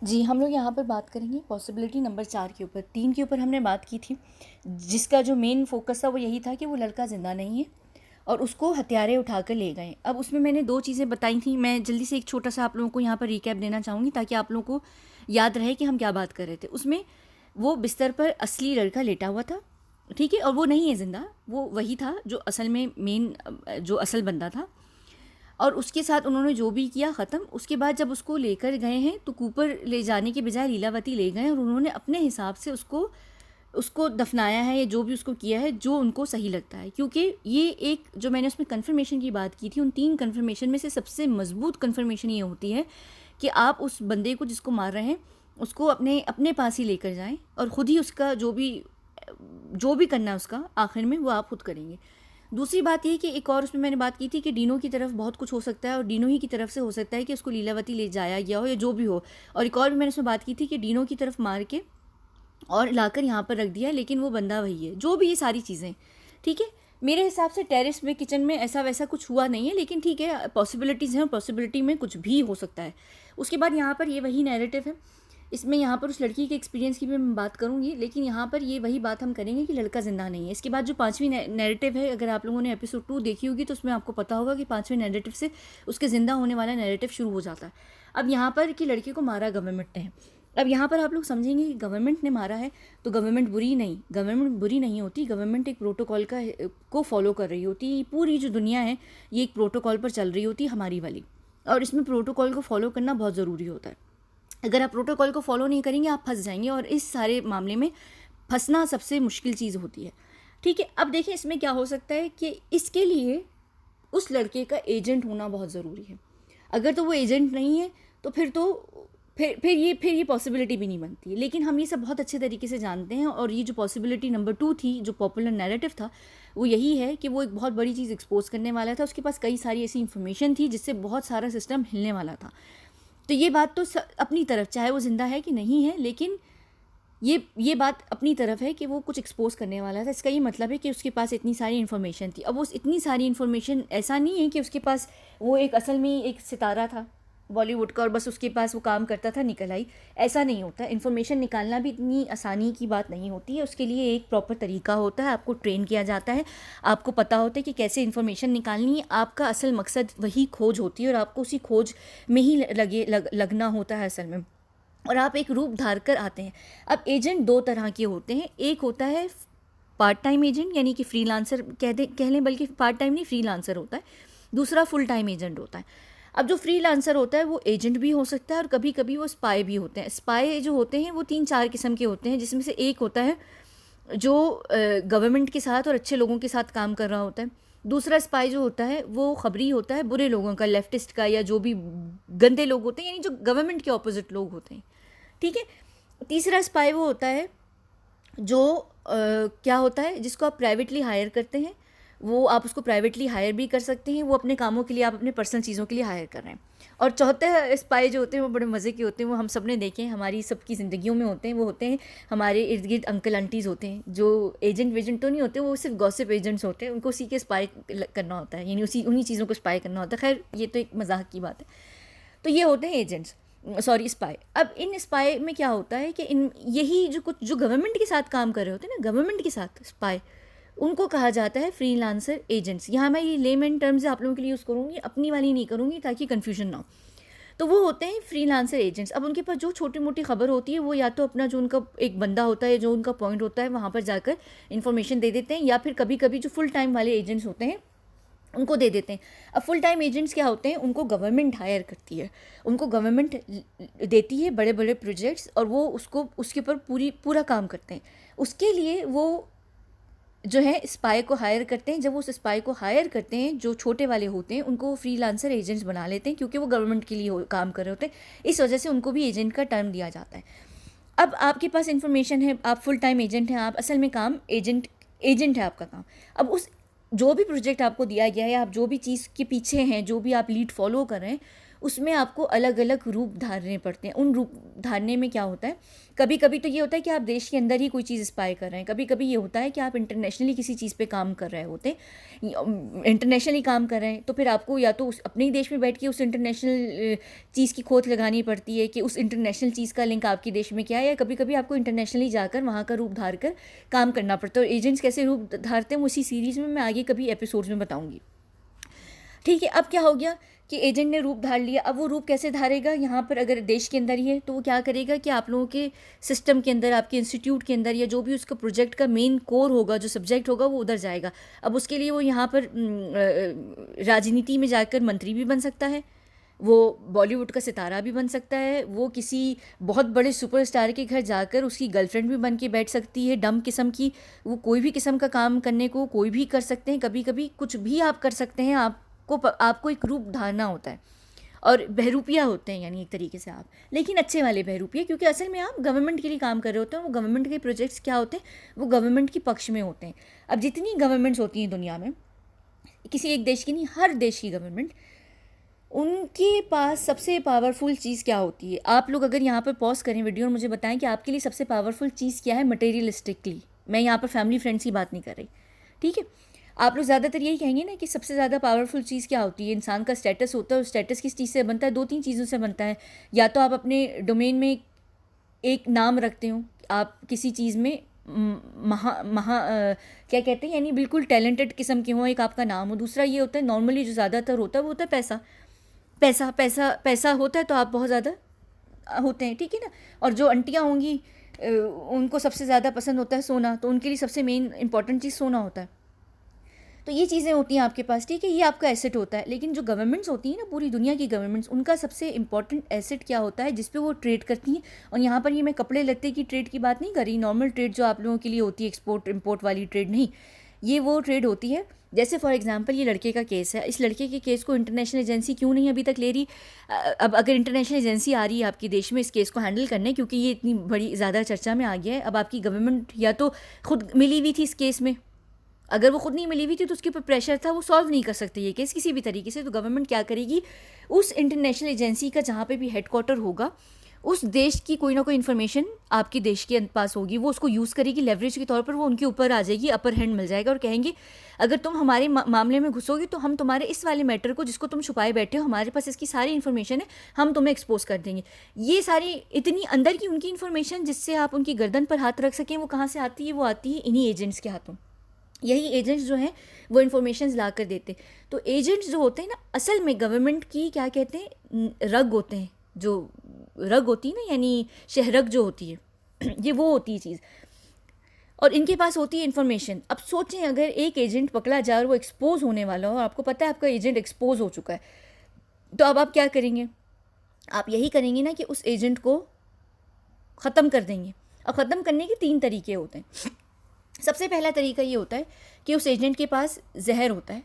जी, हम लोग यहाँ पर बात करेंगे पॉसिबिलिटी नंबर 4 के ऊपर। 3 के ऊपर हमने बात की थी, जिसका जो मेन फ़ोकस था वो यही था कि वो लड़का ज़िंदा नहीं है और उसको हत्यारे उठाकर ले गए। अब उसमें मैंने 2 चीज़ें बताई थी, मैं जल्दी से एक छोटा-सा आप लोगों को यहाँ पर रिकैप देना चाहूँगी ताकि आप लोगों को याद रहे कि हम क्या बात कर रहे थे। उसमें वो बिस्तर पर असली लड़का लेटा हुआ था, ठीक है? और वो नहीं है ज़िंदा, वो वही था जो असल में जो असल बंदा था। और उसके साथ उन्होंने जो भी किया ख़त्म। उसके बाद जब उसको लेकर गए हैं तो कूपर ले जाने के बजाय लीलावती ले गए और उन्होंने अपने हिसाब से उसको उसको दफनाया है या जो भी उसको किया है जो उनको सही लगता है, क्योंकि ये एक जो मैंने उसमें कन्फर्मेशन की बात की थी, उन 3 कन्फर्मेशन में से सबसे मजबूत कन्फर्मेशन ये होती है कि आप उस बंदे को जिसको मार रहे हैं उसको अपने अपने पास ही लेकर जाएं और ख़ुद ही उसका जो भी करना है उसका आखिर में वो आप खुद करेंगे। दूसरी बात ये कि एक और उसमें मैंने बात की थी कि डीनो की तरफ बहुत कुछ हो सकता है और डीनो ही की तरफ से हो सकता है कि उसको लीलावती ले जाया गया हो या जो भी हो। और एक और भी मैंने उसमें बात की थी कि डीनो की तरफ मार के और लाकर यहाँ पर रख दिया, लेकिन वो बंदा वही है। जो भी ये सारी चीज़ें, ठीक है, मेरे हिसाब से टेरेस में किचन में ऐसा वैसा कुछ हुआ नहीं है, लेकिन ठीक है, पॉसिबिलिटीज़ हैं और पॉसिबिलिटी में कुछ भी हो सकता है। उसके बाद यहाँ पर ये वही नैरेटिव है, इसमें यहाँ पर उस लड़की के एक्सपीरियंस की भी मैं बात करूँगी, लेकिन यहाँ पर ये वही बात हम करेंगे कि लड़का ज़िंदा नहीं है। इसके बाद जो 5वीं नैरेटिव है, अगर आप लोगों ने एपिसोड 2 देखी होगी तो उसमें आपको पता होगा कि 5वें नैरेटिव से उसके ज़िंदा होने वाला नैरेटिव शुरू हो जाता है। अब यहाँ पर कि लड़के को मारा गवर्नमेंट ने। अब यहाँ पर आप लोग समझेंगे कि गवर्नमेंट ने मारा है तो गवर्नमेंट बुरी नहीं होती। गवर्नमेंट एक प्रोटोकॉल को फॉलो कर रही होती है। पूरी जो दुनिया है ये एक प्रोटोकॉल पर चल रही होती है, हमारी वाली, और इसमें प्रोटोकॉल को फॉलो करना बहुत ज़रूरी होता है। अगर आप प्रोटोकॉल को फॉलो नहीं करेंगे आप फंस जाएंगे, और इस सारे मामले में फंसना सबसे मुश्किल चीज़ होती है, ठीक है। अब देखिए इसमें क्या हो सकता है कि इसके लिए उस लड़के का एजेंट होना बहुत ज़रूरी है। अगर तो वो एजेंट नहीं है तो फिर ये पॉसिबिलिटी भी नहीं बनती है। लेकिन हम ये सब बहुत अच्छे तरीके से जानते हैं, और ये जो पॉसिबिलिटी नंबर 2 थी, जो पॉपुलर नैरेटिव था, वो यही है कि वो एक बहुत बड़ी चीज़ एक्सपोज करने वाला था। उसके पास कई सारी ऐसी इन्फॉर्मेशन थी जिससे बहुत सारा सिस्टम हिलने वाला था। तो ये बात तो अपनी तरफ, चाहे वो ज़िंदा है कि नहीं है, लेकिन ये बात अपनी तरफ है कि वो कुछ एक्सपोज करने वाला था। इसका ये मतलब है कि उसके पास इतनी सारी इन्फॉर्मेशन थी। अब वो इतनी सारी इन्फॉर्मेशन, ऐसा नहीं है कि उसके पास वो एक असल में एक सितारा था बॉलीवुड का और बस उसके पास वो काम करता था, निकल आई, ऐसा नहीं होता। इन्फॉर्मेशन निकालना भी इतनी आसानी की बात नहीं होती है। उसके लिए एक प्रॉपर तरीका होता है, आपको ट्रेन किया जाता है, आपको पता होता है कि कैसे इन्फॉर्मेशन निकालनी है। आपका असल मकसद वही खोज होती है और आपको उसी खोज में ही लगना होता है असल में, और आप एक रूप धार कर आते हैं। अब एजेंट 2 तरह के होते हैं। एक होता है पार्ट टाइम एजेंट, यानी कि फ्रीलांसर कह लें, बल्कि पार्ट टाइम नहीं, फ्रीलांसर होता है। दूसरा फुल टाइम एजेंट होता है। अब जो फ्रीलांसर होता है वो एजेंट भी हो सकता है और कभी कभी वो स्पाई भी होते हैं। स्पाई जो होते हैं वो 3-4 किस्म के होते हैं, जिसमें से एक होता है जो गवर्नमेंट के साथ और अच्छे लोगों के साथ काम कर रहा होता है। दूसरा स्पाई जो होता है वो खबरी होता है, बुरे लोगों का, लेफ्टिस्ट का, या जो भी गंदे लोग होते हैं, यानी जो गवर्नमेंट के ऑपोजिट लोग होते हैं, ठीक है। तीसरा स्पाई वो होता है जो क्या होता है, जिसको आप प्राइवेटली हायर करते हैं। वो आप उसको प्राइवेटली हायर भी कर सकते हैं, वो अपने कामों के लिए, आप अपने पर्सनल चीज़ों के लिए हायर कर रहे हैं। और चौथे स्पाई जो होते हैं वो बड़े मज़े के होते हैं, वो हम सब ने देखे हैं, हमारी सबकी ज़िंदगियों में होते हैं। वो होते हैं हमारे इर्द गिर्द अंकल आंटीज़ होते हैं, जो एजेंट वेजेंट तो नहीं होते, वो सिर्फ गॉसिप एजेंट्स होते हैं। उनको उसी के स्पाई करना होता है, यानी उन्हीं चीज़ों को स्पाई करना होता है। खैर ये तो एक मजाक की बात है। तो ये होते हैं एजेंट्स, सॉरी स्पाई। अब इन स्पाई में क्या होता है कि इन यही जो गवर्नमेंट के साथ काम कर रहे होते हैं ना, गवर्नमेंट के साथ स्पाई, उनको कहा जाता है फ्रीलांसर एजेंट्स। यहाँ मैं ये लेमन टर्म्स आप लोगों के लिए यूज़ करूँगी, अपनी वाली नहीं करूँगी ताकि कन्फ्यूजन ना हो। तो वो होते हैं फ्रीलांसर एजेंट्स। अब उनके पास जो छोटी मोटी खबर होती है वो या तो अपना जो उनका एक बंदा होता है, जो उनका पॉइंट होता है, वहाँ पर जाकर इन्फॉर्मेशन दे देते हैं, या फिर कभी कभी जो फुल टाइम वाले एजेंट्स होते हैं उनको दे देते हैं। अब फुल टाइम एजेंट्स क्या होते हैं, उनको गवर्नमेंट हायर करती है, उनको गवर्नमेंट देती है बड़े बड़े प्रोजेक्ट्स, और वो उसके ऊपर पूरा काम करते हैं। उसके लिए वो जो है स्पाई को हायर करते हैं। जब वो उस स्पाई को हायर करते हैं, जो छोटे वाले होते हैं, उनको वो फ्रीलांसर एजेंट्स बना लेते हैं, क्योंकि वो गवर्नमेंट के लिए काम कर रहे होते हैं। इस वजह से उनको भी एजेंट का टर्म दिया जाता है। अब आपके पास इन्फॉर्मेशन है, आप फुल टाइम एजेंट हैं, आप असल में काम एजेंट है आपका काम। अब जो भी प्रोजेक्ट आपको दिया गया है, आप जो भी चीज़ के पीछे हैं, जो भी आप लीड फॉलो कर रहे हैं, उसमें आपको अलग अलग रूप धारने पड़ते हैं। उन रूप धारने में क्या होता है, कभी कभी तो ये होता है कि आप देश के अंदर ही कोई चीज़ स्पाई कर रहे हैं, कभी कभी ये होता है कि आप इंटरनेशनली किसी चीज़ पे काम कर रहे होते हैं, इंटरनेशनली काम कर रहे हैं, तो फिर आपको या तो उस अपने ही देश में बैठ के उस इंटरनेशनल चीज़ की खोज लगानी पड़ती है कि उस इंटरनेशनल चीज़ का लिंक आपके देश में क्या है, या कभी कभी आपको इंटरनेशनली जाकर वहाँ का रूप धार कर काम करना पड़ता है। और एजेंट्स कैसे रूप धारते हैं वो इसी सीरीज़ में मैं आगे कभी एपिसोड्स में बताऊँगी। ठीक है, अब क्या हो गया कि एजेंट ने रूप धार लिया। अब वो रूप कैसे धारेगा, यहाँ पर अगर देश के अंदर ही है तो वो क्या करेगा कि आप लोगों के सिस्टम के अंदर, आपके इंस्टीट्यूट के अंदर, या जो भी उसका प्रोजेक्ट का मेन कोर होगा, जो सब्जेक्ट होगा, वो उधर जाएगा। अब उसके लिए वो यहाँ पर राजनीति में जाकर मंत्री भी बन सकता है, वो बॉलीवुड का सितारा भी बन सकता है, वो किसी बहुत बड़े सुपरस्टार के घर जाकर उसकी गर्लफ्रेंड भी बन के बैठ सकती है, डम किस्म की। वो कोई भी किस्म का काम करने को कोई भी कर सकते हैं, कभी कभी कुछ भी आप कर सकते हैं। आपको एक रूप धारना होता है, और बहरूपिया होते हैं यानी एक तरीके से आप, लेकिन अच्छे वाले बहरूपिया, क्योंकि असल में आप गवर्नमेंट के लिए काम कर रहे होते हैं। वो गवर्नमेंट के प्रोजेक्ट्स क्या होते हैं, वो गवर्नमेंट के पक्ष में होते हैं। अब जितनी गवर्नमेंट्स होती हैं दुनिया में, किसी एक देश की नहीं, हर देश की गवर्नमेंट, उनके पास सबसे पावरफुल चीज़ क्या होती है। आप लोग अगर यहाँ पर पॉज करें वीडियो और मुझे बताएं कि आपके लिए सबसे पावरफुल चीज़ क्या है मटेरियलिस्टिकली। मैं यहाँ पर फैमिली फ्रेंड्स की बात नहीं कर रही, ठीक है। आप लोग ज़्यादातर यही कहेंगे ना कि सबसे ज़्यादा पावरफुल चीज़ क्या होती है। इंसान का स्टेटस होता है, और स्टेटस किस चीज़ से बनता है, दो तीन चीज़ों से बनता है। या तो आप अपने डोमेन में एक नाम रखते हो, आप किसी चीज़ में क्या कहते हैं, यानी बिल्कुल टैलेंटेड किस्म के हों, एक आपका नाम हो। दूसरा ये होता है, नॉर्मली जो ज़्यादातर होता है वो होता है पैसा। पैसा पैसा पैसा होता है तो आप बहुत ज़्यादा होते हैं, ठीक है ना। और जो आंटियाँ होंगी उनको सबसे ज़्यादा पसंद होता है सोना, तो उनके लिए सबसे मेन इंपॉर्टेंट चीज़ सोना होता है। तो ये चीज़ें होती हैं आपके पास, ठीक है, ये आपका एसेट होता है। लेकिन जो गवर्नमेंट्स होती हैं ना, पूरी दुनिया की गवर्नमेंट्स, उनका सबसे इंपॉर्टेंट एसेट क्या होता है जिस पे वो ट्रेड करती हैं। और यहाँ पर ये मैं कपड़े लत्ते की ट्रेड की बात नहीं कर रही, नॉर्मल ट्रेड जो आप लोगों के लिए होती है, एक्सपोर्ट इम्पोर्ट वाली ट्रेड नहीं। ये वो ट्रेड होती है, जैसे फॉर एग्जांपल ये लड़के का केस है। इस लड़के के केस को इंटरनेशनल एजेंसी क्यों नहीं अभी तक ले रही। अब अगर इंटरनेशनल एजेंसी आ रही है आपके देश में इस केस को हैंडल करने, क्योंकि ये इतनी बड़ी ज़्यादा चर्चा में आ गया है, अब आपकी गवर्नमेंट या तो खुद मिली हुई थी इस केस में, अगर वो खुद नहीं मिली हुई थी तो उसके ऊपर प्रेशर था, वो सॉल्व नहीं कर सकते ये केस किसी भी तरीके से। तो गवर्नमेंट क्या करेगी, उस इंटरनेशनल एजेंसी का जहाँ पे भी हेडक्वार्टर होगा, उस देश की कोई ना कोई इन्फॉर्मेशन आपके देश के पास होगी, वो उसको यूज़ करेगी लेवरेज के तौर पर, वो उनके ऊपर आ जाएगी, अपर हैंड मिल जाएगा, और कहेंगे अगर तुम हमारे मामले में घुसोगे तो हम तुम्हारे इस वाले मैटर को जिसको तुम छुपाए बैठे हो, हमारे पास इसकी सारी इन्फॉर्मेशन है, हम तुम्हें एक्सपोज कर देंगे। ये सारी इतनी अंदर की उनकी इन्फॉर्मेशन जिससे आप उनकी गर्दन पर हाथ रख सकें, वो कहाँ से आती है, वो आती है इन्हीं एजेंट्स के हाथों। यही एजेंट्स जो हैं वो इन्फॉर्मेशन ला कर देते। तो एजेंट्स जो होते हैं ना, असल में गवर्नमेंट की क्या कहते हैं, रग होते हैं, जो रग होती है ना, यानी शहरग जो होती है ये वो होती है चीज़, और इनके पास होती है इन्फॉर्मेशन। अब सोचें अगर एक एजेंट पकड़ा जाए और वो एक्सपोज होने वाला हो, और आपको पता है आपका एजेंट एक्सपोज हो चुका है, तो अब आप क्या करेंगे, आप यही करेंगे ना कि उस एजेंट को ख़त्म कर देंगे। और ख़त्म करने के 3 तरीके होते हैं। सबसे पहला तरीका ये होता है कि उस एजेंट के पास जहर होता है,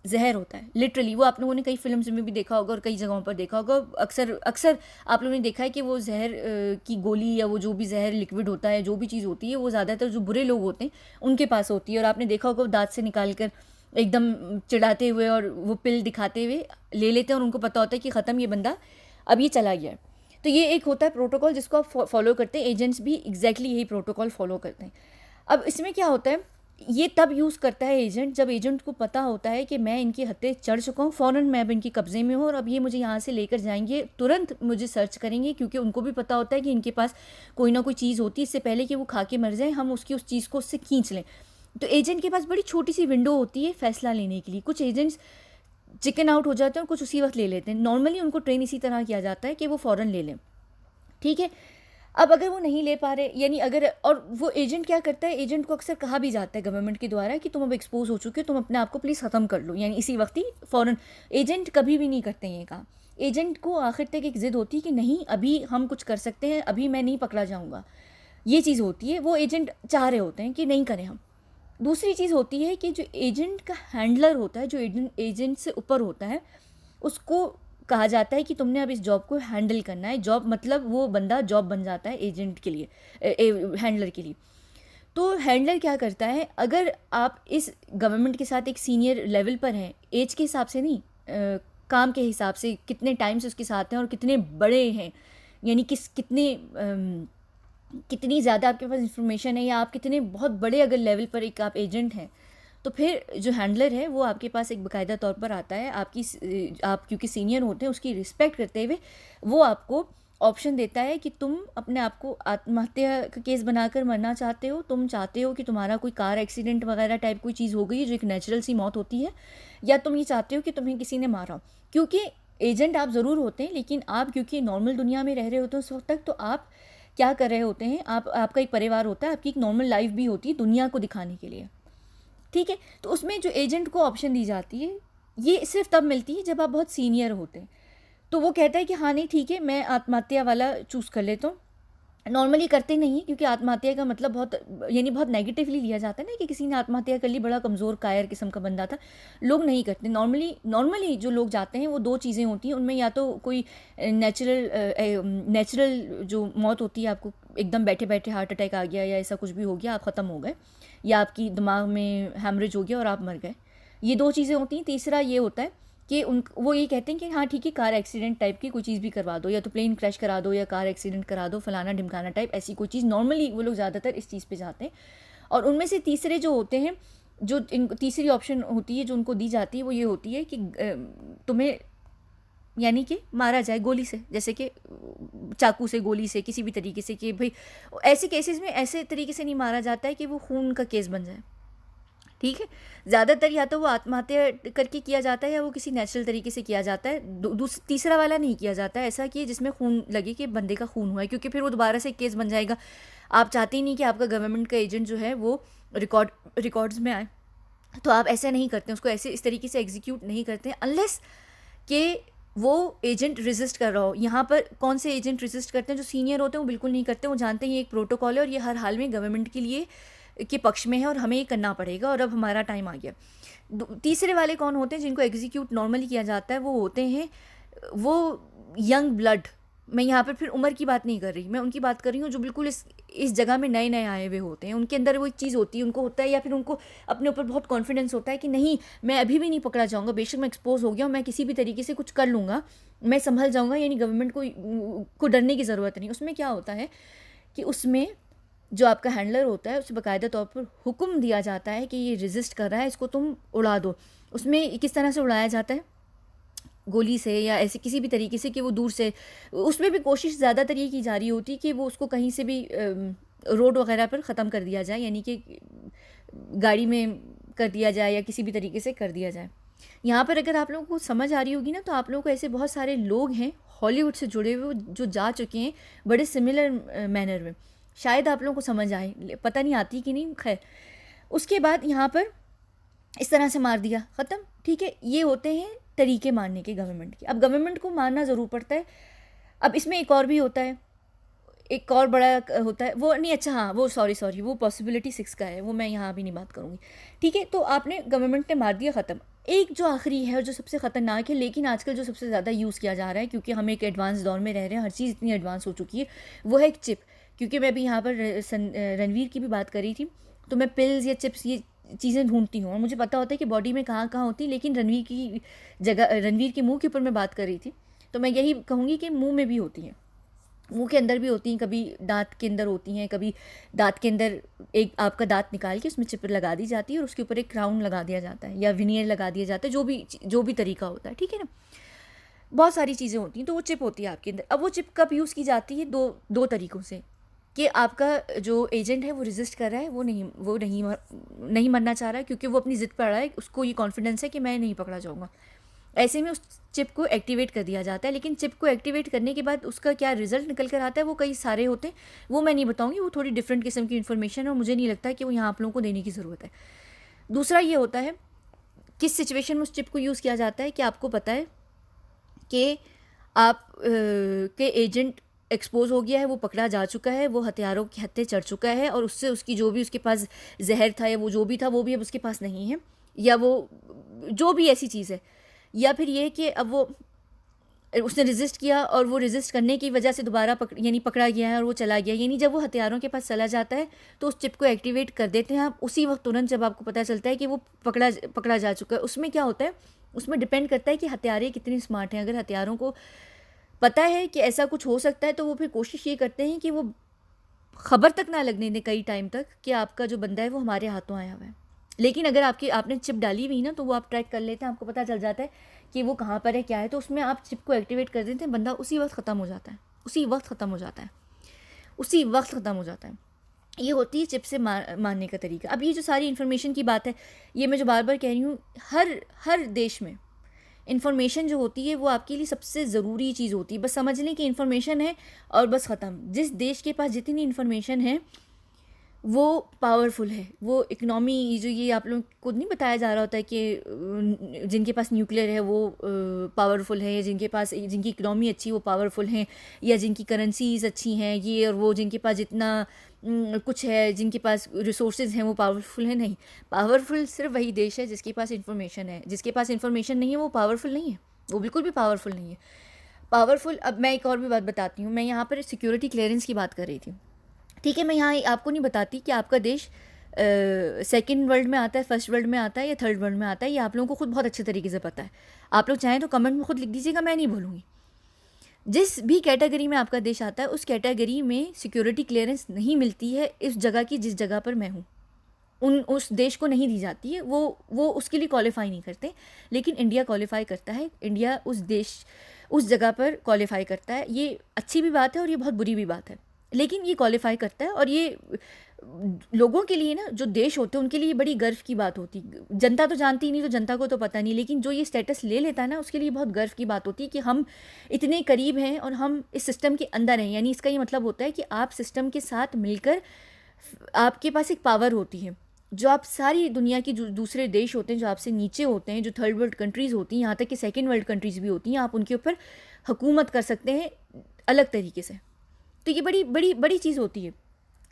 जहर होता है लिटरली। वो आप लोगों ने कई फिल्म्स में भी देखा होगा और कई जगहों पर देखा होगा। अक्सर आप लोगों ने देखा है कि वो जहर की गोली या वो जो भी जहर लिक्विड होता है, जो भी चीज़ होती है, वो ज़्यादातर जो बुरे लोग होते हैं उनके पास होती है। और आपने देखा होगा वो दांत से निकाल कर एकदम चिढ़ाते हुए और वो पिल दिखाते हुए ले लेते हैं, और उनको पता होता है कि ख़त्म, ये बंदा अब ये चला गया। तो ये एक होता है प्रोटोकॉल जिसको आप फॉलो करते हैं। एजेंट्स भी एग्जैक्टली यही प्रोटोकॉल फॉलो करते हैं। अब इसमें क्या होता है, ये तब यूज़ करता है एजेंट जब एजेंट को पता होता है कि मैं इनके हत्थे चढ़ चुका हूँ, फ़ौरन मैं अब इनके कब्ज़े में हूँ, और अब ये मुझे यहाँ से लेकर जाएंगे, तुरंत मुझे सर्च करेंगे, क्योंकि उनको भी पता होता है कि इनके पास कोई ना कोई चीज़ होती है, इससे पहले कि वो खा के मर जाए हम उसकी उस चीज़ को उससे खींच लें। तो एजेंट के पास बड़ी छोटी सी विंडो होती है फ़ैसला लेने के लिए। कुछ एजेंट्स चिकन आउट हो जाते हैं और कुछ उसी वक्त ले लेते हैं। नॉर्मली उनको ट्रेन इसी तरह किया जाता है कि वो फ़ौरन ले लें, ठीक है। अब अगर वो नहीं ले पा रहे, यानी अगर, और वो एजेंट क्या करता है, एजेंट को अक्सर कहा भी जाता है गवर्नमेंट के द्वारा कि तुम अब एक्सपोज हो चुके हो, तुम अपने आप को प्लीज़ ख़त्म कर लो, यानी इसी वक्त ही फ़ौरन। एजेंट कभी भी नहीं करते ये काम। एजेंट को आखिर तक एक ज़िद होती है कि नहीं, अभी हम कुछ कर सकते हैं, अभी मैं नहीं पकड़ा जाऊँगा, ये चीज़ होती है। वो एजेंट चाह रहे होते हैं कि नहीं करें हम। दूसरी चीज़ होती है कि जो एजेंट का हैंडलर होता है, जो एजेंट से ऊपर होता है, उसको कहा जाता है कि तुमने अब इस जॉब को हैंडल करना है। जॉब मतलब वो बंदा जॉब बन जाता है एजेंट के लिए, हैंडलर के लिए। तो हैंडलर क्या करता है, अगर आप इस गवर्नमेंट के साथ एक सीनियर लेवल पर हैं, एज के हिसाब से नहीं, काम के हिसाब से कितने टाइम से उसके साथ हैं और कितने बड़े हैं, यानी कितनी ज़्यादा आपके पास इन्फॉर्मेशन है, या आप कितने बहुत बड़े अगर लेवल पर एक आप एजेंट हैं, तो फिर जो हैंडलर है वो आपके पास एक बाकायदा तौर पर आता है, आप क्योंकि सीनियर होते हैं उसकी रिस्पेक्ट करते हुए वो आपको ऑप्शन देता है कि तुम अपने आप को आत्महत्या का केस बनाकर मरना चाहते हो, तुम चाहते हो कि तुम्हारा कोई कार एक्सीडेंट वगैरह टाइप कोई चीज़ हो गई जो एक नेचुरल सी मौत होती है, या तुम ये चाहते हो कि तुम्हें किसी ने मारा। क्योंकि एजेंट आप ज़रूर होते हैं, लेकिन आप क्योंकि नॉर्मल दुनिया में रह रहे होते हैं उस वक्त तक, तो आप क्या कर रहे होते हैं, आपका एक परिवार होता है, आपकी एक नॉर्मल लाइफ भी होती है दुनिया को दिखाने के लिए, ठीक है। तो उसमें जो एजेंट को ऑप्शन दी जाती है ये सिर्फ तब मिलती है जब आप बहुत सीनियर होते हैं। तो वो कहता है कि हाँ नहीं ठीक है, मैं आत्महत्या वाला चूज़ कर लेता हूँ। नॉर्मली करते नहीं है, क्योंकि आत्महत्या का मतलब बहुत नेगेटिवली लिया जाता है ना, कि किसी ने आत्महत्या कर ली, बड़ा कमज़ोर कायर किस्म का बंदा था, लोग नहीं करते। नॉर्मली जो लोग जाते हैं वो दो चीज़ें होती हैं उनमें, या तो कोई नेचुरल जो मौत होती है, आपको एकदम बैठे बैठे हार्ट अटैक आ गया या ऐसा कुछ भी हो गया, आप ख़त्म हो गए, या आपकी दिमाग में हैमरेज हो गया और आप मर गए, ये दो चीज़ें होती हैं। तीसरा ये होता है कि वो ये कहते हैं कि हाँ ठीक है, कार एक्सीडेंट टाइप की कोई चीज़ भी करवा दो, या तो प्लेन क्रैश करा दो या कार एक्सीडेंट करा दो, फलाना ढिमकाना टाइप ऐसी कोई चीज़। नॉर्मली वो लोग ज़्यादातर इस चीज़ पे जाते हैं। और उनमें से तीसरे जो होते हैं, जो तीसरी ऑप्शन होती है जो उनको दी जाती है, वो ये होती है कि तुम्हें यानी कि मारा जाए गोली से, जैसे कि चाकू से, गोली से, किसी भी तरीके से, कि भाई ऐसे केसेस में ऐसे तरीके से नहीं मारा जाता है कि वो खून का केस बन जाए, ठीक है। ज़्यादातर या तो वो आत्महत्या करके किया जाता है या वो किसी नेचुरल तरीके से किया जाता है। तीसरा वाला नहीं किया जाता है ऐसा कि जिसमें खून लगे कि बंदे का खून हुआ है, क्योंकि फिर वो दोबारा से केस बन जाएगा। आप चाहते ही नहीं कि आपका गवर्नमेंट का एजेंट जो है वो रिकॉर्ड्स में आए, तो आप ऐसा नहीं करते, उसको ऐसे इस तरीके से एग्जीक्यूट नहीं करते अनलेस कि वो एजेंट रेजिस्ट कर रहा हो। यहाँ पर कौन से एजेंट रेजिस्ट करते हैं? जो सीनियर होते हैं वो बिल्कुल नहीं करते, वो जानते हैं ये एक प्रोटोकॉल है और ये हर हाल में गवर्नमेंट के लिए के पक्ष में है और हमें ये करना पड़ेगा और अब हमारा टाइम आ गया। तीसरे वाले कौन होते हैं जिनको एग्जीक्यूट नॉर्मली किया जाता है? वो होते हैं वो यंग ब्लड। मैं यहाँ पर फिर उम्र की बात नहीं कर रही, मैं उनकी बात कर रही हूँ जो बिल्कुल इस जगह में नए नए आए हुए होते हैं। उनके अंदर वो एक चीज़ होती है, उनको होता है, या फिर उनको अपने ऊपर बहुत कॉन्फिडेंस होता है कि नहीं, मैं अभी भी नहीं पकड़ा जाऊँगा, बेशक मैं एक्सपोज हो गया हूँ, मैं किसी भी तरीके से कुछ कर लूँगा, मैं संभल जाऊँगा, यानी गवर्नमेंट को डरने की ज़रूरत नहीं। उसमें क्या होता है कि उसमें जो आपका हैंडलर होता है उसे बाकायदा तौर पर हुक्म दिया जाता है कि ये रेजिस्ट कर रहा है, इसको तुम उड़ा दो। उसमें किस तरह से उड़ाया जाता है? गोली से या ऐसे किसी भी तरीके से कि वो दूर से, उसमें भी कोशिश ज़्यादातर ये की जा रही होती कि वो उसको कहीं से भी रोड वगैरह पर ख़त्म कर दिया जाए, यानी कि गाड़ी में कर दिया जाए या किसी भी तरीके से कर दिया जाए। यहाँ पर अगर आप लोगों को समझ आ रही होगी ना, तो आप लोगों को ऐसे बहुत सारे लोग हैं हॉलीवुड से जुड़े हुए जो जा चुके हैं बड़े सिमिलर मैनर में, शायद आप लोगों को समझ आए, पता नहीं आती कि नहीं। खैर, उसके बाद यहाँ पर इस तरह से मार दिया, ख़त्म, ठीक है। ये होते हैं तरीके मारने के गवर्नमेंट के। अब गवर्नमेंट को मारना ज़रूर पड़ता है। अब इसमें एक और भी होता है, एक और बड़ा होता है वो नहीं, अच्छा हाँ, वो सॉरी वो पॉसिबिलिटी 6 का है, वो मैं यहाँ अभी नहीं बात करूँगी, ठीक है। तो आपने गवर्नमेंट ने मार दिया, ख़त्म। एक जो आखिरी है और जो सबसे ख़तरनाक है, लेकिन आजकल जो सबसे ज़्यादा यूज़ किया जा रहा है, क्योंकि हम एक एडवांस दौर में रह रहे हैं, हर चीज़ इतनी एडवांस हो चुकी है, वो है एक चिप। क्योंकि मैं अभी यहाँ पर रणवीर की भी बात कर रही थी, तो मैं पिल्स या चिप्स ये चीज़ें ढूंढती हूँ और मुझे पता होता है कि बॉडी में कहाँ कहाँ होती है, लेकिन रणवीर के मुंह के ऊपर मैं बात कर रही थी, तो मैं यही कहूँगी कि मुंह में भी होती हैं, मुंह के अंदर भी होती हैं, कभी दांत के अंदर होती हैं, कभी दांत के अंदर एक आपका दांत निकाल के उसमें चिप लगा दी जाती है और उसके ऊपर एक क्राउन लगा दिया जाता है या विनियर लगा दिया जाता है, जो भी तरीका होता है, ठीक है ना। बहुत सारी चीज़ें होती हैं, तो वो चिप होती है आपके अंदर। अब वो चिप कब यूज़ की जाती है? दो तरीक़ों से, कि आपका जो एजेंट है वो रेजिस्ट कर रहा है, वो नहीं मरना चाह रहा है, क्योंकि वो अपनी ज़िद पर अड़ा है, उसको ये कॉन्फिडेंस है कि मैं नहीं पकड़ा जाऊँगा। ऐसे में उस चिप को एक्टिवेट कर दिया जाता है, लेकिन चिप को एक्टिवेट करने के बाद उसका क्या रिजल्ट निकल कर आता है वो कई सारे होते हैं, वो मैं नहीं बताऊँगी, वो थोड़ी डिफरेंट किस्म की इन्फॉर्मेशन है और मुझे नहीं लगता कि वो यहाँ आप लोगों को देने की ज़रूरत है। दूसरा ये होता है किस सिचुएशन में उस चिप को यूज़ किया जाता है, कि आपको पता है कि आप के एजेंट एक्सपोज हो गया है, वो पकड़ा जा चुका है, वो हथियारों के हत्थे चढ़ चुका है और उससे उसकी जो भी उसके पास जहर था या वो जो भी था वो भी अब उसके पास नहीं है, या वो जो भी ऐसी चीज़ है, या फिर ये कि अब वो उसने रेजिस्ट किया और वो रेजिस्ट करने की वजह से दोबारा पकड़ा गया है और वो चला गया, यानी जब वो हथियारों के पास चला जाता है तो उस चिप को एक्टिवेट कर देते हैं आप उसी वक्त तुरंत, जब आपको पता चलता है कि वो पकड़ा जा चुका है। उसमें क्या होता है उसमें डिपेंड करता है कि हत्यारे कितने स्मार्ट हैं। अगर हत्यारों को पता है कि ऐसा कुछ हो सकता है तो वो फिर कोशिश ये करते हैं कि वो खबर तक ना लगने दें कई टाइम तक कि आपका जो बंदा है वो हमारे हाथों आया हुआ है। लेकिन अगर आपने चिप डाली हुई ना तो वो आप ट्रैक कर लेते हैं, आपको पता चल जाता है कि वो कहाँ पर है, क्या है, तो उसमें आप चिप को एक्टिवेट कर देते हैं, बंदा उसी वक्त ख़त्म हो जाता है, उसी वक्त ख़त्म हो जाता है, उसी वक्त ख़त्म हो जाता है। ये होती है चिप से मारने का तरीका। अब ये जो सारी इन्फॉर्मेशन की बात है, ये मैं जो बार बार कह रही हूँ, हर देश में इन्फॉर्मेशन जो होती है वो आपके लिए सबसे ज़रूरी चीज़ होती है। बस समझ लें कि इन्फॉर्मेशन है और बस ख़त्म। जिस देश के पास जितनी इन्फॉर्मेशन है वो पावरफुल है। वो इकनॉमी जो ये आप लोगों को नहीं बताया जा रहा होता है कि जिनके पास न्यूक्लियर है वो पावरफुल है, या जिनकी इकनॉमी अच्छी वो पावरफुल हैं, या जिनकी करेंसीज अच्छी हैं ये और वो, जिनके पास जितना कुछ है, जिनके पास रिसोर्सेज हैं वो पावरफुल है। नहीं, पावरफुल सिर्फ वही देश है जिसके पास इन्फॉर्मेशन है। जिसके पास इन्फॉर्मेशन नहीं है वो पावरफुल नहीं है, वो बिल्कुल भी पावरफुल नहीं है। पावरफुल, अब मैं एक और भी बात बताती हूँ। मैं यहाँ पर सिक्योरिटी क्लियरेंस की बात कर रही थी, ठीक है। मैं यहाँ आपको नहीं बताती कि आपका देश सेकंड वर्ल्ड में आता है, फर्स्ट वर्ल्ड में आता है या थर्ड वर्ल्ड में आता है, ये आप लोगों को खुद बहुत अच्छे तरीके से पता है। आप लोग चाहें तो कमेंट में खुद लिख दीजिएगा, मैं नहीं बोलूँगी। जिस भी कैटेगरी में आपका देश आता है उस कैटेगरी में सिक्योरिटी क्लियरेंस नहीं मिलती है इस जगह की जिस जगह पर मैं हूँ, उस देश को नहीं दी जाती है। वो उसके लिए क्वालिफाई नहीं करते, लेकिन इंडिया क्वालिफाई करता है। इंडिया उस जगह पर क्वालिफाई करता है। ये अच्छी भी बात है और ये बहुत बुरी भी बात है, लेकिन ये क्वालिफाई करता है। और ये लोगों के लिए ना, जो देश होते हैं उनके लिए बड़ी गर्व की बात होती। जनता तो जानती ही नहीं, तो जनता को तो पता नहीं, लेकिन जो ये स्टेटस ले लेता है ना उसके लिए बहुत गर्व की बात होती है कि हम इतने करीब हैं और हम इस सिस्टम के अंदर हैं। यानी इसका ये मतलब होता है कि आप सिस्टम के साथ मिलकर, आपके पास एक पावर होती है जो आप सारी दुनिया की जो दूसरे देश होते हैं जो आपसे नीचे होते हैं, जो थर्ड वर्ल्ड कंट्रीज़ होती हैं, यहाँ तक कि सेकेंड वर्ल्ड कंट्रीज़ भी होती हैं, आप उनके ऊपर हुकूमत कर सकते हैं अलग तरीके से। तो ये बड़ी बड़ी बड़ी चीज़ होती है।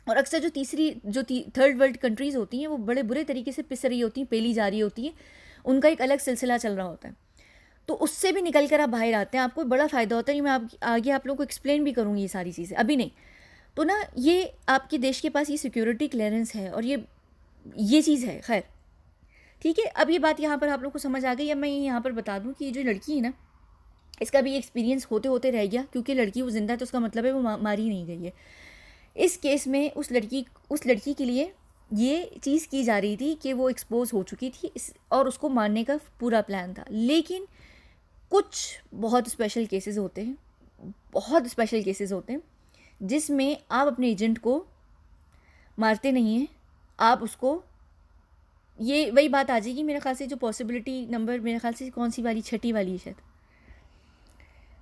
और अक्सर जो थर्ड वर्ल्ड कंट्रीज़ होती हैं वो बड़े बुरे तरीके से पिस रही होती हैं, पेली जा रही होती हैं, उनका एक अलग सिलसिला चल रहा होता है। तो उससे भी निकल कर आप बाहर आते हैं, आपको बड़ा फ़ायदा होता है। ये मैं आगे आप लोगों को एक्सप्लेन भी करूँगी ये सारी चीज़ें, अभी नहीं। तो ना, ये आपके देश के पास ये सिक्योरिटी क्लियरेंस है और ये चीज़ है। खैर ठीक है, अब ये बात यहाँ पर आप लोग को समझ आ गई। अब मैं यहाँ पर बता दूँ कि ये जो लड़की है ना, इसका भी एक्सपीरियंस होते होते रह गया, क्योंकि लड़की वो ज़िंदा है तो उसका मतलब है वो मारी नहीं गई है। इस केस में उस लड़की के लिए ये चीज़ की जा रही थी कि वो एक्सपोज हो चुकी थी और उसको मारने का पूरा प्लान था। लेकिन कुछ बहुत स्पेशल केसेस होते हैं, बहुत स्पेशल केसेस होते हैं जिसमें आप अपने एजेंट को मारते नहीं हैं, आप उसको, ये वही बात आ जाएगी मेरे ख्याल से, जो पॉसिबिलिटी नंबर मेरे ख्याल से कौन सी वाली, छठी वाली है शायद,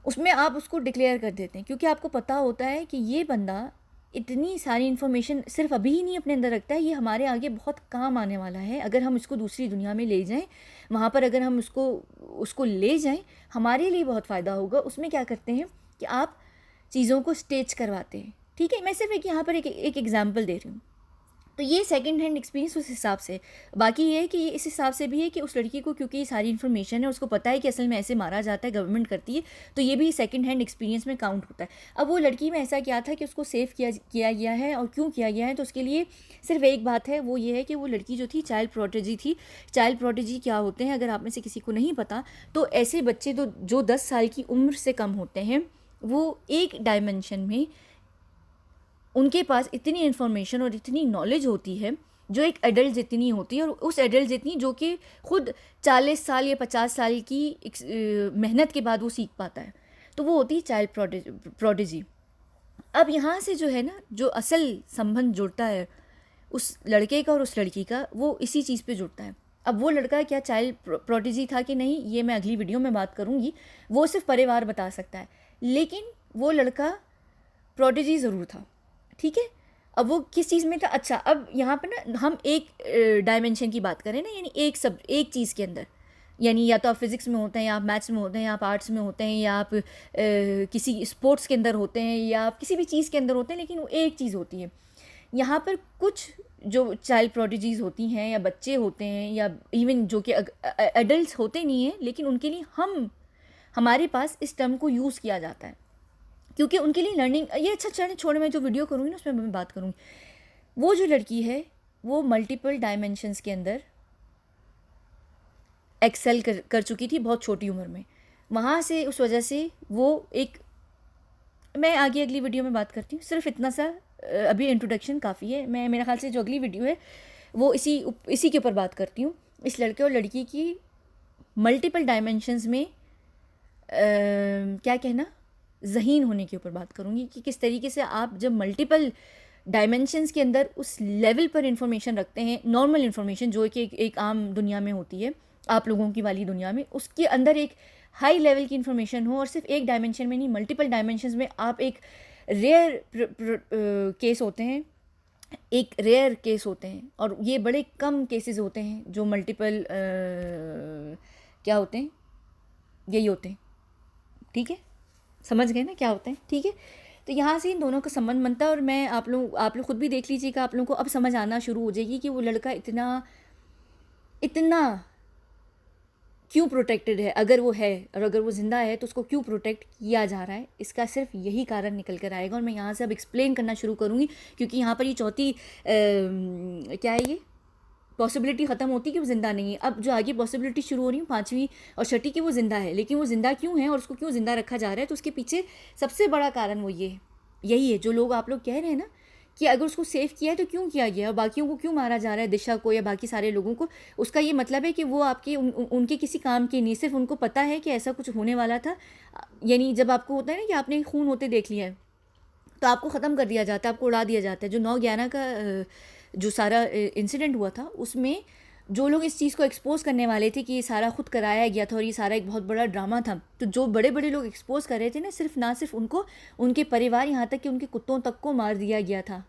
उसमें आप उसको डिक्लेयर कर देते हैं। क्योंकि आपको पता होता है कि ये बंदा इतनी सारी इन्फॉर्मेशन सिर्फ अभी ही नहीं अपने अंदर रखता है, ये हमारे आगे बहुत काम आने वाला है। अगर हम इसको दूसरी दुनिया में ले जाएं, वहाँ पर अगर हम उसको ले जाएं, हमारे लिए बहुत फ़ायदा होगा। उसमें क्या करते हैं कि आप चीज़ों को स्टेज करवाते हैं, ठीक है। मैं सिर्फ यहाँ पर एक एग्जाम्पल दे रही हूँ। तो ये सेकंड हैंड एक्सपीरियंस उस हिसाब से। बाकी ये है कि ये इस हिसाब से भी है कि उस लड़की को, क्योंकि ये सारी इन्फॉर्मेशन है, उसको पता है कि असल में ऐसे मारा जाता है, गवर्नमेंट करती है, तो ये भी सेकंड हैंड एक्सपीरियंस में काउंट होता है। अब वो लड़की में ऐसा क्या था कि उसको सेव किया गया है, और क्यों किया गया है, तो उसके लिए सिर्फ एक बात है, वो ये है कि वो लड़की जो थी चाइल्ड प्रोटेजी थी। चाइल्ड प्रोटेजी क्या होते हैं, अगर आप में से किसी को नहीं पता, तो ऐसे बच्चे जो 10 साल की उम्र से कम होते हैं, वो एक डायमेंशन में उनके पास इतनी इन्फॉर्मेशन और इतनी नॉलेज होती है जो एक एडल्ट जितनी होती है, और उस एडल्ट जितनी जो कि खुद 40 साल या 50 साल की मेहनत के बाद वो सीख पाता है, तो वो होती है चाइल्ड प्रोडिजी। अब यहाँ से जो है ना, जो असल संबंध जुड़ता है उस लड़के का और उस लड़की का, वो इसी चीज़ पे जुड़ता है। अब वो लड़का क्या चाइल्ड प्रोडिजी था कि नहीं, ये मैं अगली वीडियो में बात करूँगी, वो सिर्फ परिवार बता सकता है, लेकिन वो लड़का प्रोडिजी ज़रूर था, ठीक है। अब वो किस चीज़ में था, अच्छा अब यहाँ पर ना हम एक डायमेंशन की बात करें ना, यानी एक चीज़ के अंदर, यानी या तो आप फिज़िक्स में होते हैं, या आप मैथ्स में होते हैं, या आप आर्ट्स में होते हैं, या आप किसी स्पोर्ट्स के अंदर होते हैं, या आप किसी भी चीज़ के अंदर होते हैं, लेकिन वो एक चीज़ होती है। यहाँ पर कुछ जो चाइल्ड प्रोडिजीज़ होती हैं, या बच्चे होते हैं, या इवन जो कि एडल्ट होते नहीं हैं, लेकिन उनके लिए हमारे पास इस टर्म को यूज़ किया जाता है, क्योंकि उनके लिए लर्निंग ये अच्छा चलने छोड़े, मैं जो वीडियो करूँगी ना उसमें मैं बात करूँगी। वो जो लड़की है वो मल्टीपल डायमेंशंस के अंदर एक्सेल कर चुकी थी बहुत छोटी उम्र में। वहाँ से उस वजह से वो एक, मैं आगे अगली वीडियो में बात करती हूँ, सिर्फ इतना सा अभी इंट्रोडक्शन काफ़ी है। मैं, मेरा ख्याल से जो अगली वीडियो है वो इसी के ऊपर बात करती हूँ, इस लड़के और लड़की की मल्टीपल डायमेंशंस में क्या कहना, ज़हीन होने के ऊपर बात करूँगी कि किस तरीके से आप जब मल्टीपल डायमेंशंस के अंदर उस लेवल पर इंफॉर्मेशन रखते हैं, नॉर्मल इंफॉर्मेशन जो कि एक आम दुनिया में होती है, आप लोगों की वाली दुनिया में, उसके अंदर एक हाई लेवल की इन्फॉर्मेशन हो और सिर्फ एक डायमेंशन में नहीं, मल्टीपल डायमेंशंस में आप एक रेयर केस होते हैं, एक रेयर केस होते हैं, और ये बड़े कम केसेस होते हैं जो मल्टीपल क्या होते हैं, यही होते हैं। ठीक है, समझ गए ना क्या होता है? ठीक है, तो यहाँ से इन दोनों का संबंध बनता है। और मैं आप लोग खुद भी देख लीजिएगा, आप लोगों को अब समझ आना शुरू हो जाएगी कि वो लड़का इतना क्यों प्रोटेक्टेड है, अगर वो है, और अगर वो ज़िंदा है तो उसको क्यों प्रोटेक्ट किया जा रहा है। इसका सिर्फ यही कारण निकल कर आएगा और मैं यहाँ से अब एक्सप्लेन करना शुरू करूँगी, क्योंकि यहाँ पर ये चौथी क्या है, ये पॉसिबिलिटी ख़त्म होती है कि वो ज़िंदा नहीं है। अब जो आगे पॉसिबिलिटी शुरू हो रही है पाँचवीं और छठी की, वो ज़िंदा है, लेकिन वो ज़िंदा क्यों है और उसको क्यों ज़िंदा रखा जा रहा है, तो उसके पीछे सबसे बड़ा कारण वो यही है जो लोग आप लोग कह रहे हैं ना कि अगर उसको सेव किया है तो क्यों किया गया और बाकियों को क्यों मारा जा रहा है, दिशा को या बाकी सारे लोगों को। उसका ये मतलब है कि वो आपके उनके किसी काम के नहीं, सिर्फ उनको पता है कि ऐसा कुछ होने वाला था। यानी जब आपको होता है ना कि आपने खून होते देख लिया है तो आपको ख़त्म कर दिया जाता है, आपको उड़ा दिया जाता है। जो 9/11 का जो सारा इंसिडेंट हुआ था, उसमें जो लोग इस चीज़ को एक्सपोज करने वाले थे कि ये सारा खुद कराया गया था और ये सारा एक बहुत बड़ा ड्रामा था, तो जो बड़े बड़े लोग एक्सपोज कर रहे थे ना सिर्फ उनको, उनके परिवार, यहाँ तक कि उनके कुत्तों तक को मार दिया गया था।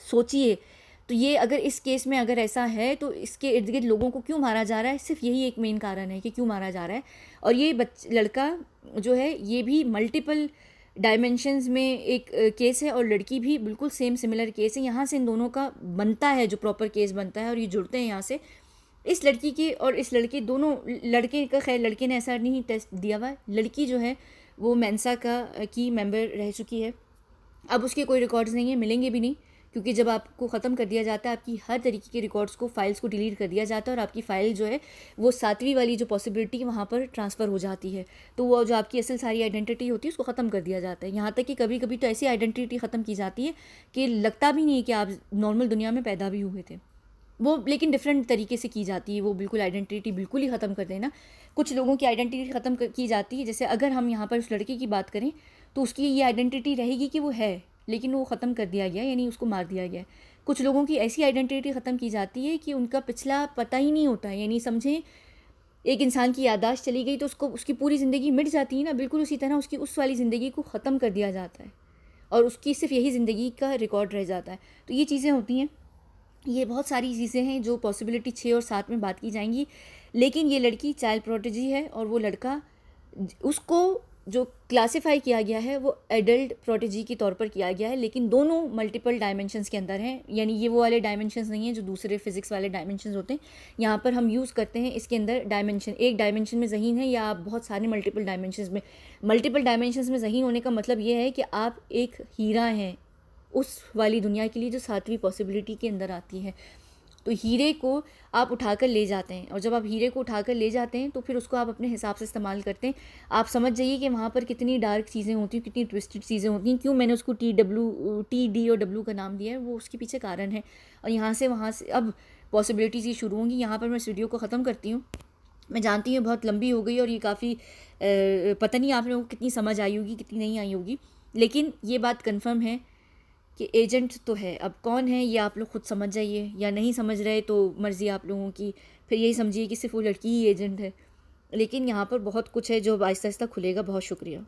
सोचिए, तो ये अगर इस केस में अगर ऐसा है तो इसके इर्द गिर्द लोगों को क्यों मारा जा रहा है, सिर्फ यही एक मेन कारण है कि क्यों मारा जा रहा है। और ये लड़का जो है ये भी मल्टीपल डायमेंशंस में एक केस है और लड़की भी बिल्कुल सेम सिमिलर केस है। यहाँ से इन दोनों का बनता है जो प्रॉपर केस बनता है और ये जुड़ते हैं यहाँ से। इस लड़की के और इस लड़के दोनों, लड़के का खैर लड़के ने ऐसा नहीं टेस्ट दिया हुआ है, लड़की जो है वो मेंसा की मेंबर रह चुकी है। अब उसके कोई रिकॉर्ड्स नहीं है, मिलेंगे भी नहीं, क्योंकि जब आपको ख़त्म कर दिया जाता है आपकी हर तरीके के रिकॉर्ड्स को, फाइल्स को डिलीट कर दिया जाता है और आपकी फ़ाइल जो है वो 7वीं वाली जो पॉसिबिलिटी वहाँ पर ट्रांसफ़र हो जाती है, तो वो जो आपकी असल सारी आइडेंटिटी होती है उसको ख़त्म कर दिया जाता है। यहाँ तक कि कभी कभी तो ऐसी आइडेंटिटी ख़त्म की जाती है कि लगता भी नहीं है कि आप नॉर्मल दुनिया में पैदा भी हुए थे, वो लेकिन डिफरेंट तरीके से की जाती है। वो बिल्कुल आइडेंटिटी बिल्कुल ही ख़त्म कर देना। कुछ लोगों की आइडेंटिटी ख़त्म की जाती है, जैसे अगर हम यहाँ पर उस लड़के की बात करें तो उसकी ये आइडेंटिटी रहेगी कि वो है, लेकिन वो ख़त्म कर दिया गया, यानी उसको मार दिया गया। कुछ लोगों की ऐसी आइडेंटिटी ख़त्म की जाती है कि उनका पिछला पता ही नहीं होता है, यानी समझें एक इंसान की याददाश्त चली गई तो उसको उसकी पूरी ज़िंदगी मिट जाती है ना, बिल्कुल उसी तरह उसकी उस वाली ज़िंदगी को ख़त्म कर दिया जाता है और उसकी सिर्फ यही ज़िंदगी का रिकॉर्ड रह जाता है। तो ये चीज़ें होती हैं, ये बहुत सारी चीज़ें हैं जो पॉसिबिलिटी 6 और 7 में बात की जाएंगी। लेकिन ये लड़की चाइल्ड प्रोटेजी है और वो लड़का, उसको जो क्लासिफाई किया गया है वो एडल्ट प्रोटेजी के तौर पर किया गया है, लेकिन दोनों मल्टीपल डायमेंशंस के अंदर हैं, यानी ये वो वाले डायमेंशंस नहीं हैं जो दूसरे फिजिक्स वाले डायमेंशंस होते हैं। यहाँ पर हम यूज़ करते हैं इसके अंदर डायमेंशन, एक डायमेंशन में ज़हीन है या आप बहुत सारे मल्टीपल डायमेंशंस में ज़हीन होने का मतलब ये है कि आप एक हीरा हैं उस वाली दुनिया के लिए जो 7वीं पॉसिबिलिटी के अंदर आती है। तो हीरे को आप उठाकर ले जाते हैं और जब आप हीरे को उठाकर ले जाते हैं तो फिर उसको आप अपने हिसाब से इस्तेमाल करते हैं। आप समझ जाइए कि वहाँ पर कितनी डार्क चीज़ें होती हैं, कितनी ट्विस्टेड चीज़ें होती हैं। क्यों मैंने उसको TD और W का नाम दिया है, वो उसके पीछे कारण है। और यहाँ से अब पॉसिबिलिटीज़ ये शुरू होंगी। यहाँ पर मैं इस वीडियो को ख़त्म करती हूँ। मैं जानती हूँ बहुत लंबी हो गई और ये काफ़ी पता नहीं आप लोगों को कितनी समझ आई होगी, कितनी नहीं आई होगी, लेकिन ये बात कन्फर्म है कि एजेंट तो है। अब कौन है ये आप लोग खुद समझ जाइए, या नहीं समझ रहे तो मर्ज़ी आप लोगों की, फिर यही समझिए कि सिर्फ वो लड़की ही एजेंट है। लेकिन यहाँ पर बहुत कुछ है जो आहिस्ता आहिस्ता खुलेगा। बहुत शुक्रिया।